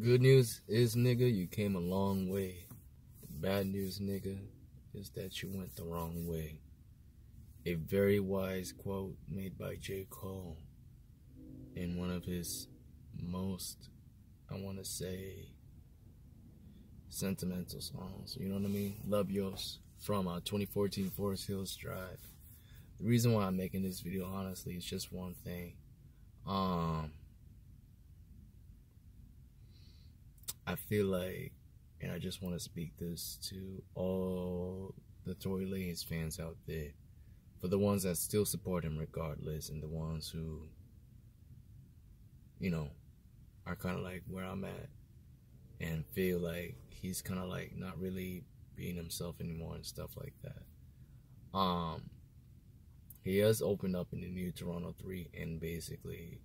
Good news is, nigga, you came a long way. The bad news, nigga, is that you went the wrong way. A very wise quote made by J. Cole in one of his most, I want to say, sentimental songs. You know what I mean? Love Yours from 2014 Forest Hills Drive. The reason why I'm making this video, honestly, is just one thing. I feel like, and I just want to speak this to all the Tory Lanez fans out there, for the ones that still support him regardless, and the ones who, you know, are kind of like where I'm at and feel like he's kind of like not really being himself anymore and stuff like that. He has opened up in the new Toronto 3 and basically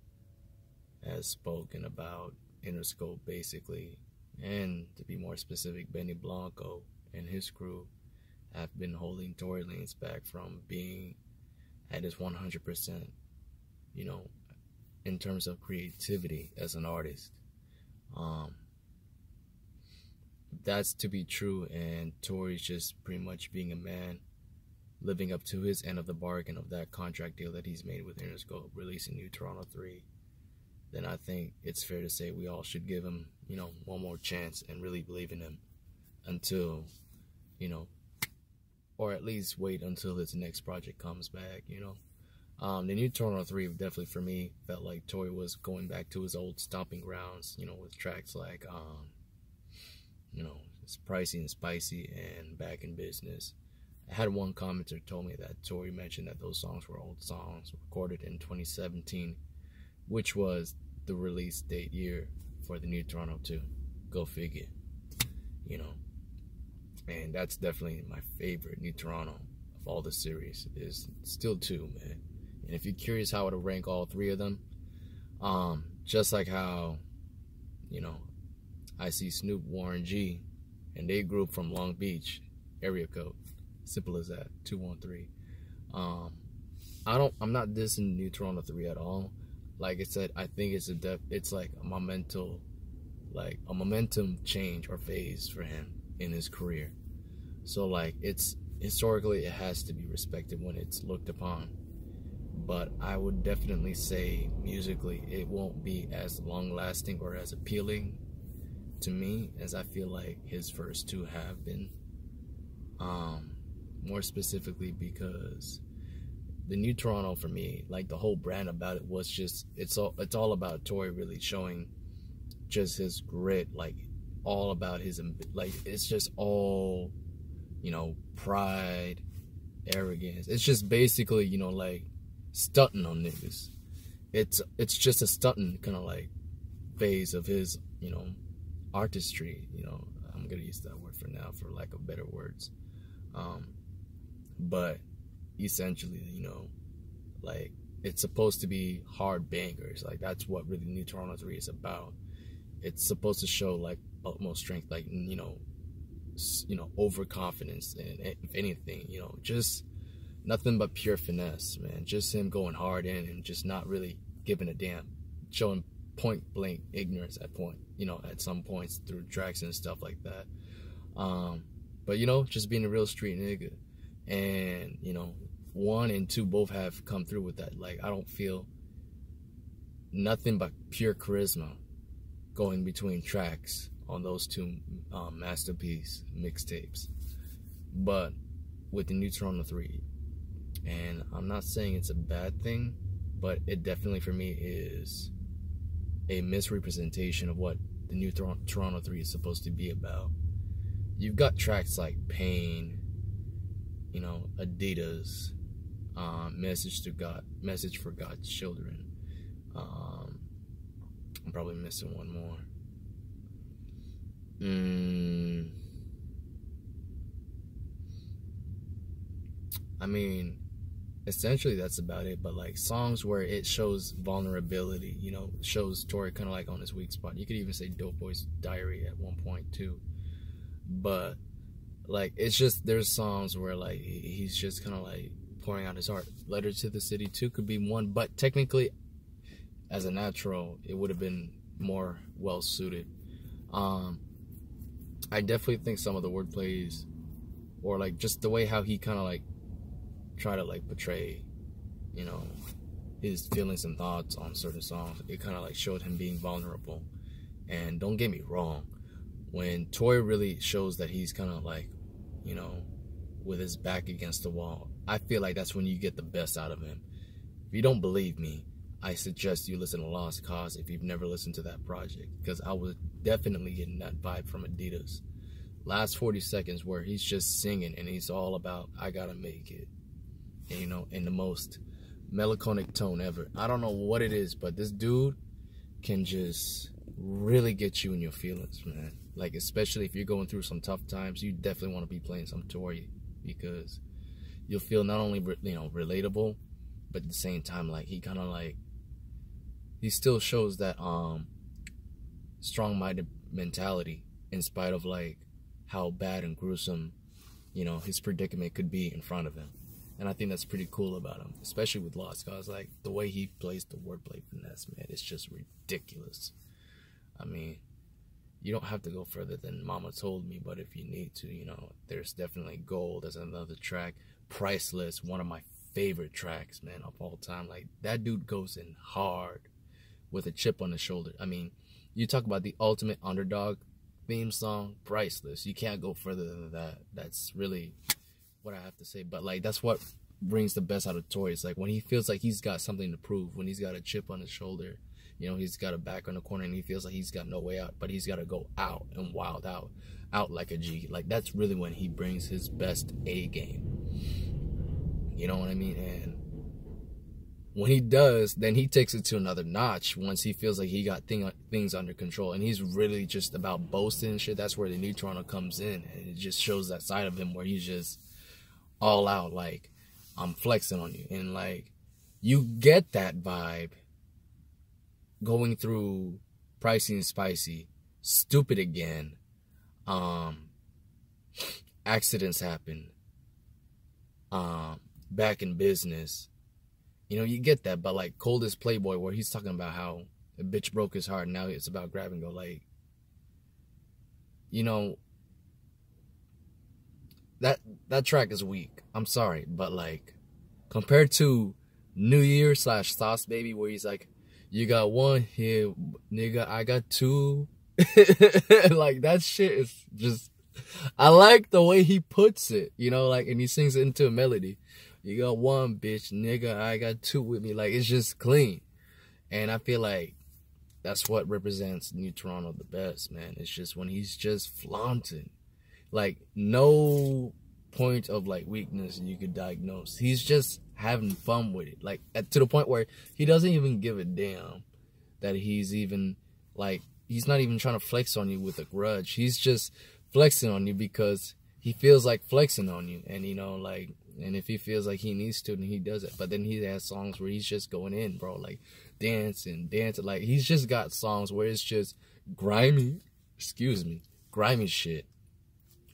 has spoken about Interscope basically, and to be more specific, Benny Blanco and his crew have been holding Tory Lanez back from being at his 100%, you know, in terms of creativity as an artist. That's to be true, and Tory's just pretty much being a man, living up to his end of the bargain of that contract deal that he's made with Interscope, releasing new Toronto 3. Then I think it's fair to say we all should give him, you know, one more chance and really believe in him until, you know, or at least wait until his next project comes back, you know. The new Toronto 3 definitely for me felt like Tory was going back to his old stomping grounds, you know, with tracks like, you know, it's Pricey and Spicy and Back in Business. I had one commenter told me that Tory mentioned that those songs were old songs recorded in 2017, which was the release date year for the new Toronto 2. Go figure, you know. And that's definitely my favorite new Toronto of all the series, is still 2, man. And if you're curious how to rank all 3 of them, just like how, you know, I see Snoop, Warren G, and they grew up from Long Beach area code. Simple as that. 213. I'm not dissing new Toronto 3 at all. Like I said, I think it's like a momentum change or phase for him in his career. So like, it's historically, it has to be respected when it's looked upon. But I would definitely say musically it won't be as long lasting or as appealing to me as I feel like his first 2 have been. More specifically because the new Toronto for me, like the whole brand about it was just, it's all about Tory really showing just his grit, like all about his, like it's just all, you know, pride, arrogance. It's just basically, you know, like stunting on niggas. It's just a stunting kind of like phase of his, you know, artistry, you know. I'm gonna use that word for now for lack of better words. But essentially, you know, like it's supposed to be hard bangers. Like that's what really new Toronto 3 is about. It's supposed to show like utmost strength, like, you know, overconfidence, and if anything, you know, just nothing but pure finesse, man. Just him going hard in and just not really giving a damn, showing point blank ignorance at some points through tracks and stuff like that. But you know, just being a real street nigga. And you know, 1 and 2 both have come through with that. Like I don't feel nothing but pure charisma going between tracks on those 2 masterpiece mixtapes. But with the new Toronto 3, and I'm not saying it's a bad thing, but it definitely for me is a misrepresentation of what the new Toronto 3 is supposed to be about. You've got tracks like Pain, you know, Adidas, Message for God's Children. I'm probably missing one more. I mean, essentially that's about it. But like songs where it shows vulnerability, you know, shows Tory kind of like on his weak spot. You could even say Dope Boy's Diary at one point too. But like, it's just, there's songs where like he's just kind of like pouring out his heart. Letter to the City 2 could be one, but technically as a natural it would have been more well suited. Um, I definitely think some of the wordplays, or like just the way how he kind of like try to like portray, you know, his feelings and thoughts on certain songs, it kind of like showed him being vulnerable. And don't get me wrong, when Tory really shows that he's kind of like, you know, with his back against the wall, I feel like that's when you get the best out of him. If you don't believe me, I suggest you listen to Lost Cause if you've never listened to that project, because I was definitely getting that vibe from Adidas. Last 40 seconds where he's just singing and he's all about, I gotta make it, and, you know, in the most melancholic tone ever. I don't know what it is, but this dude can just really get you in your feelings, man. Like, especially if you're going through some tough times, you definitely want to be playing some Tory, because you'll feel not only, you know, relatable, but at the same time, like, he kind of like, he still shows that strong-minded mentality in spite of like how bad and gruesome, you know, his predicament could be in front of him. And I think that's pretty cool about him, especially with Lost Cause. Like, the way he plays the wordplay finesse, man, it's just ridiculous. I mean, you don't have to go further than Mama Told Me, but if you need to, you know, there's definitely Gold. There's another track, Priceless, one of my favorite tracks, man, of all time. Like, that dude goes in hard with a chip on his shoulder. I mean, you talk about the ultimate underdog theme song, Priceless. You can't go further than that. That's really what I have to say. But like, that's what brings the best out of Tory. It's like when he feels like he's got something to prove, when he's got a chip on his shoulder, you know, he's got a back on the corner and he feels like he's got no way out, but he's got to go out and wild out like a G. Like, that's really when he brings his best A game. You know what I mean? And when he does, then he takes it to another notch once he feels like he got things under control. And he's really just about boasting and shit. That's where the new Toronto comes in. And it just shows that side of him where he's just all out, like, I'm flexing on you. And, like, you get that vibe going through Pricey and Spicy, Stupid Again, Accidents Happen, Back in Business. You know, you get that, but like Coldest Playboy, where he's talking about how a bitch broke his heart and now it's about grab and go. Like, you know, that track is weak. I'm sorry, but like, compared to New Year / Sauce Baby, where he's like, you got one here, nigga, I got two. Like, that shit is just, I like the way he puts it, you know, like, and he sings it into a melody. You got one, bitch, nigga, I got two with me. Like, it's just clean. And I feel like that's what represents New Toronto the best, man. It's just when he's just flaunting. Like, no point of, like, weakness you could diagnose. He's just having fun with it. Like, to the point where he doesn't even give a damn that he's even, like, he's not even trying to flex on you with a grudge. He's just flexing on you because he feels like flexing on you. And, you know, like, and if he feels like he needs to, then he does it. But then he has songs where he's just going in, bro. Like, dancing. Like, he's just got songs where it's just grimy shit.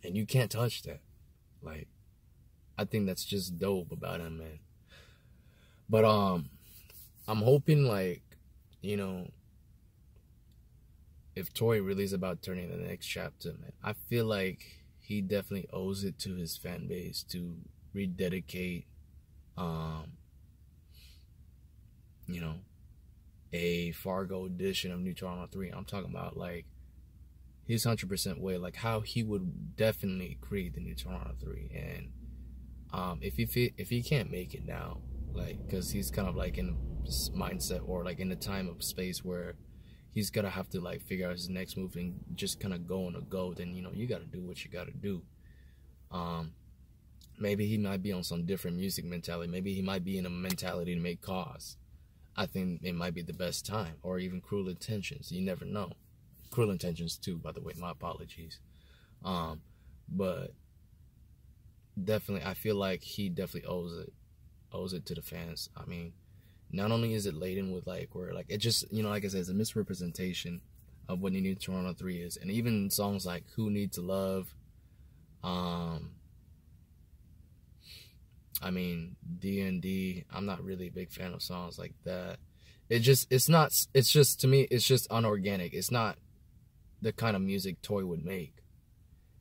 And you can't touch that. Like, I think that's just dope about him, man. But, I'm hoping, like, you know, if Tory really is about turning the next chapter, man, I feel like he definitely owes it to his fan base to rededicate, you know, a Fargo edition of New Toronto 3. I'm talking about, like, his 100% way, like, how he would definitely create the New Toronto 3. And if he can't make it now, like, because he's kind of, like, in this mindset or, like, in the time of space where he's gonna have to, like, figure out his next move and just kind of go on a go, then, you know, you gotta do what you gotta do. Maybe he might be on some different music mentality. Maybe he might be in a mentality to make cause. I think it might be the best time. Or even Cruel Intentions. You never know. Cruel Intentions too, by the way. My apologies. But definitely, I feel like he definitely owes it to the fans. I mean, not only is it laden with, like, where, like, it just, you know, like I said, it's a misrepresentation of what New Toronto 3 is. And even songs like Who Needs to Love, I mean, D&D, I'm not really a big fan of songs like that. It's just, to me, it's just unorganic. It's not the kind of music Tory would make.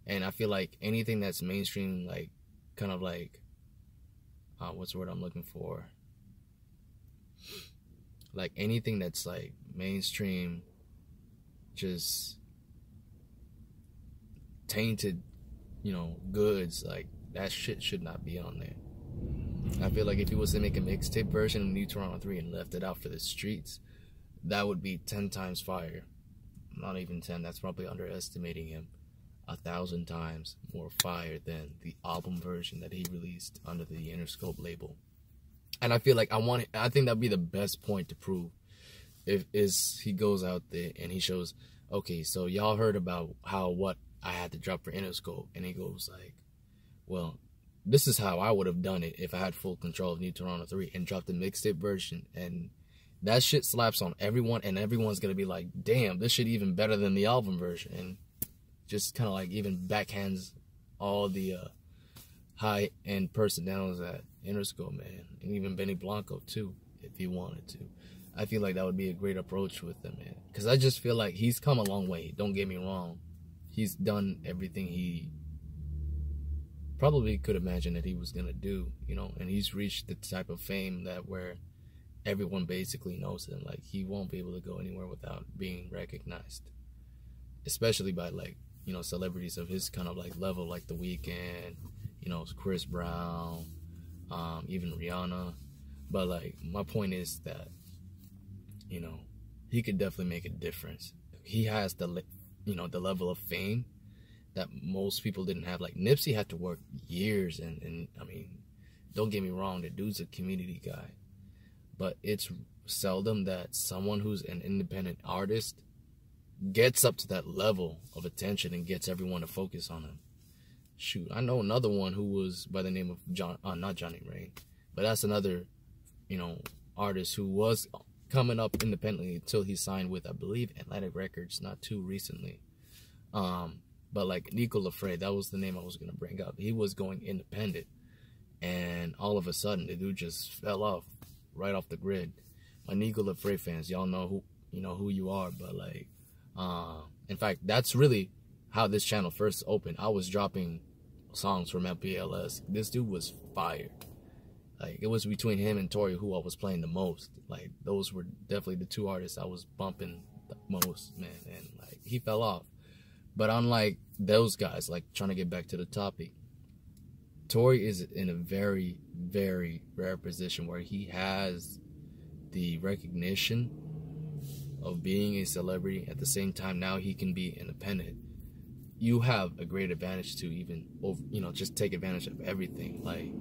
And I feel like anything that's mainstream, like, kind of like, what's the word I'm looking for? Like, anything that's, like, mainstream, just tainted, you know, goods, like, that shit should not be on there. I feel like if he was to make a mixtape version of New Toronto 3 and left it out for the streets, that would be 10 times fire. Not even 10, that's probably underestimating him. 1,000 times more fire than the album version that he released under the Interscope label. And I feel like I think that'd be the best point to prove if he goes out there and he shows, okay, so y'all heard about what I had to drop for Interscope, and he goes like, well, this is how I would have done it if I had full control of New Toronto 3 and dropped the mixtape version, and that shit slaps on everyone, and everyone's gonna be like, damn, this shit even better than the album version, and just kind of like even backhands all the high-end personnel at Interscope, man, and even Benny Blanco too, if he wanted to. I feel like that would be a great approach with him, man, because I just feel like he's come a long way. Don't get me wrong, he's done everything he probably could imagine that he was gonna do, you know, and he's reached the type of fame that where everyone basically knows him. Like, he won't be able to go anywhere without being recognized, especially by, like, you know, celebrities of his kind of like level, like The Weeknd, you know, Chris Brown, even Rihanna. But like, my point is that, you know, he could definitely make a difference. He has the, you know, the level of fame that most people didn't have. Like, Nipsey had to work years, and I mean, don't get me wrong, the dude's a community guy, but it's seldom that someone who's an independent artist gets up to that level of attention and gets everyone to focus on him. Shoot, I know another one who was by the name of not Johnny Rain, but that's another, you know, artist who was coming up independently until he signed with, I believe, Atlantic Records not too recently. But like Nico Lafray, that was the name I was gonna bring up. He was going independent, and all of a sudden the dude just fell off, right off the grid. My Nico Lafray fans, y'all know who you are, but like, in fact, that's really how this channel first opened. I was dropping songs from MPLS. This dude was fire. Like, it was between him and Tory who I was playing the most. Like, those were definitely the two artists I was bumping the most, man. And like, he fell off. But unlike those guys, like, trying to get back to the topic, Tory is in a very, very rare position where he has the recognition of being a celebrity. At the same time, now he can be independent. You have a great advantage to even, you know, just take advantage of everything. Like,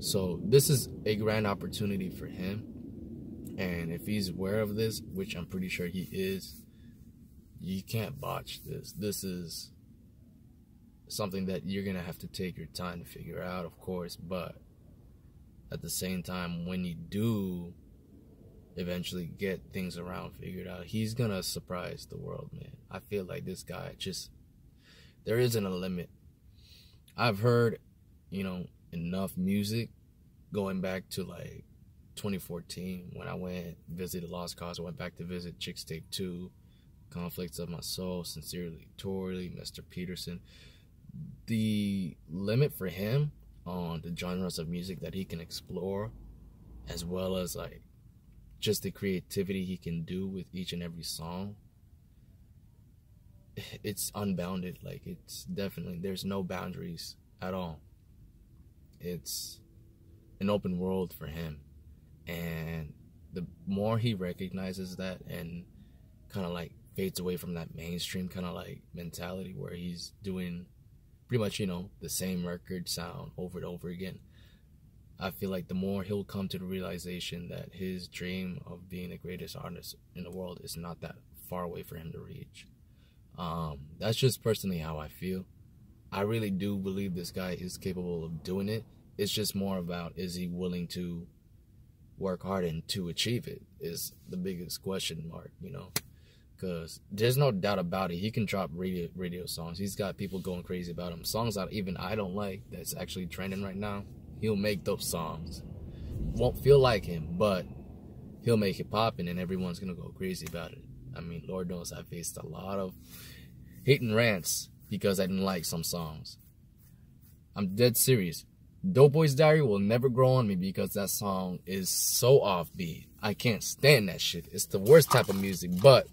so this is a grand opportunity for him. And if he's aware of this, which I'm pretty sure he is, you can't botch this. This is something that you're going to have to take your time to figure out, of course. But at the same time, when you do eventually get things around figured out, he's going to surprise the world, man. I feel like this guy just, there isn't a limit. I've heard, you know, enough music going back to like 2014 when I went visited Lost Cause. I went back to visit Chicks Take 2, Conflicts of My Soul, Sincerely Tory, Mr. Peterson. The limit for him on the genres of music that he can explore, as well as like just the creativity he can do with each and every song, it's unbounded. Like, it's definitely, there's no boundaries at all. It's an open world for him. And the more he recognizes that and kind of like fades away from that mainstream kind of like mentality where he's doing pretty much, you know, the same record sound over and over again, I feel like the more he'll come to the realization that his dream of being the greatest artist in the world is not that far away for him to reach. That's just personally how I feel. I really do believe this guy is capable of doing it. It's just more about, is he willing to work hard and to achieve it is the biggest question mark, you know, because there's no doubt about it. He can drop radio songs. He's got people going crazy about him. Songs that even I don't like, that's actually trending right now, he'll make those songs. Won't feel like him, but he'll make it poppin' and everyone's gonna go crazy about it. I mean, Lord knows I faced a lot of hate and rants because I didn't like some songs. I'm dead serious. Doughboy's Diary will never grow on me because that song is so offbeat. I can't stand that shit. It's the worst type of music, but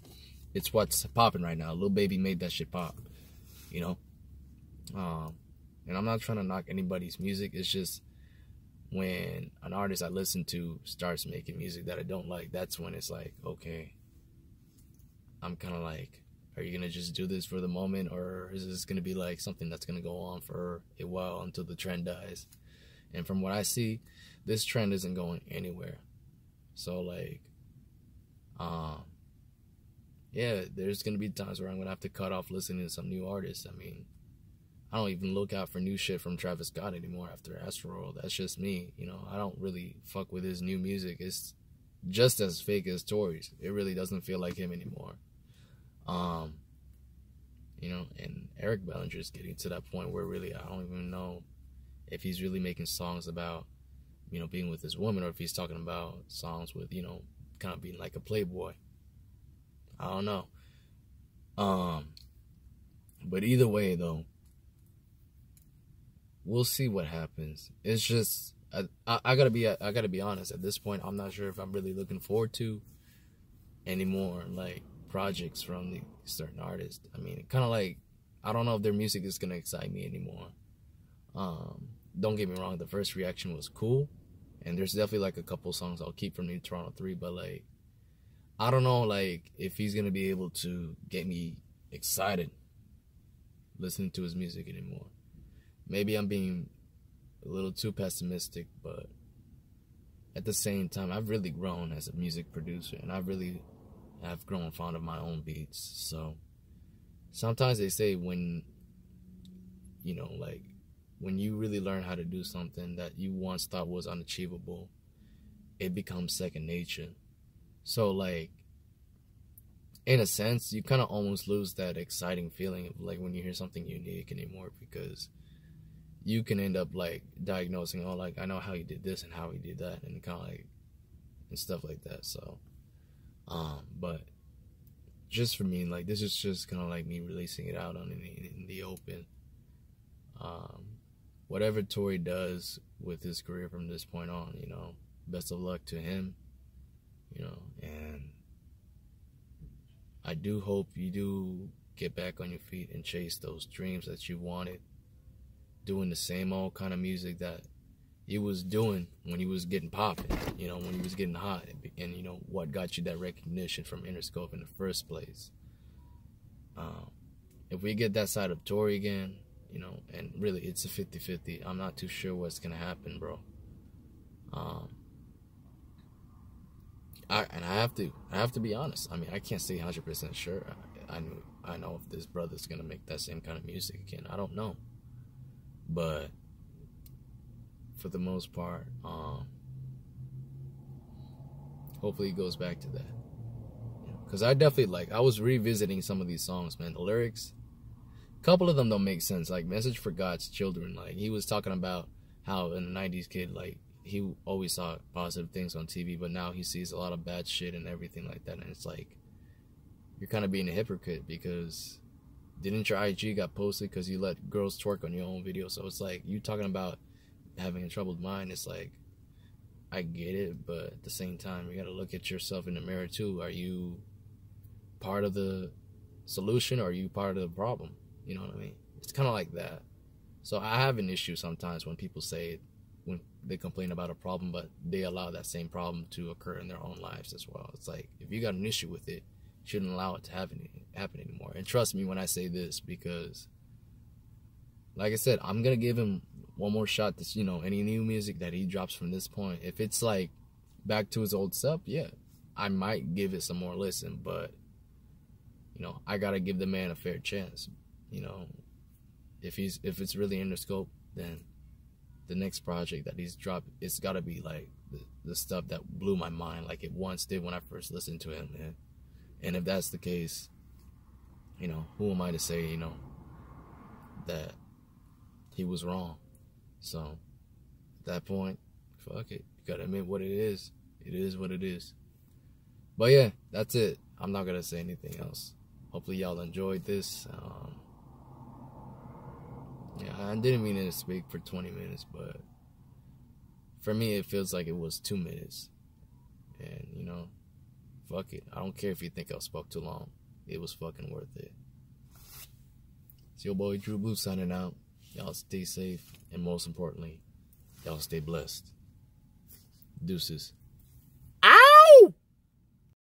it's what's popping right now. Lil Baby made that shit pop, you know? And I'm not trying to knock anybody's music. It's just when an artist I listen to starts making music that I don't like, that's when it's like, okay, I'm kind of like, are you going to just do this for the moment, or is this going to be like something that's going to go on for a while until the trend dies? And from what I see, this trend isn't going anywhere. So like, yeah, there's going to be times where I'm going to have to cut off listening to some new artists. I mean, I don't even look out for new shit from Travis Scott anymore after Astroworld. That's just me, you know. I don't really fuck with his new music. It's just as fake as Tory's. It really doesn't feel like him anymore. You know, and Eric Bellinger's getting to that point where really I don't even know if he's really making songs about, you know, being with his woman, or if he's talking about songs with, you know, kind of being like a playboy. I don't know. But either way though, we'll see what happens. It's just I gotta be honest. At this point, I'm not sure if I'm really looking forward to any more like projects from the certain artists. I mean, kind of like, I don't know if their music is gonna excite me anymore. Don't get me wrong, the first reaction was cool, and there's definitely like a couple songs I'll keep from New Toronto 3, but like, I don't know like if he's gonna be able to get me excited listening to his music anymore. Maybe I'm being a little too pessimistic, but at the same time, I've really grown as a music producer, and I've grown fond of my own beats. So sometimes they say when, you know, like when you really learn how to do something that you once thought was unachievable, it becomes second nature. So like, in a sense, you kind of almost lose that exciting feeling of like when you hear something unique anymore, because you can end up like diagnosing, oh, like I know how he did this and how he did that, and kind of like, and stuff like that. So but just for me, like, this is just kind of like me releasing it out in the open. Whatever Tory does with his career from this point on, you know, best of luck to him, you know, and I do hope you do get back on your feet and chase those dreams that you wanted, doing the same old kind of music that he was doing when he was getting popping, you know, when he was getting hot, and you know, what got you that recognition from Interscope in the first place. If we get that side of Tory again, you know, and really it's a 50-50, I'm not too sure what's gonna happen, bro. I have to be honest. I mean, I can't say 100% sure. I know if this brother's gonna make that same kind of music again. I don't know, but for the most part, hopefully he goes back to that. Because I definitely, like, I was revisiting some of these songs, man. The lyrics, a couple of them don't make sense. Like Message for God's Children, like he was talking about how in the 90s kid, like he always saw positive things on TV, but now he sees a lot of bad shit and everything like that. And it's like, you're kind of being a hypocrite, because didn't your IG got posted because you let girls twerk on your own video? So it's like, you talking about having a troubled mind. It's like, I get it, but at the same time, you got to look at yourself in the mirror too. Are you part of the solution, or are you part of the problem? You know what I mean? It's kind of like that. So I have an issue sometimes when people say, when they complain about a problem, but they allow that same problem to occur in their own lives as well. It's like, if you got an issue with it, you shouldn't allow it to happen anymore. And trust me when I say this, because like I said, I'm gonna give him one more shot to, you know, any new music that he drops from this point. If it's like back to his old stuff, yeah, I might give it some more listen, but you know, I gotta give the man a fair chance. You know, if it's really Interscope, then the next project that he's dropped, it's gotta be like the stuff that blew my mind, like it once did when I first listened to him, man. And if that's the case, you know, who am I to say, you know, that he was wrong? So at that point, fuck it. You gotta admit what it is. It is what it is. But yeah, that's it. I'm not gonna say anything else. Hopefully y'all enjoyed this. Yeah, I didn't mean to speak for 20 minutes, but for me it feels like it was 2 minutes. And you know, fuck it. I don't care if you think I spoke too long. It was fucking worth it. It's your boy Drew Boo signing out. Y'all stay safe, and most importantly, y'all stay blessed. Deuces.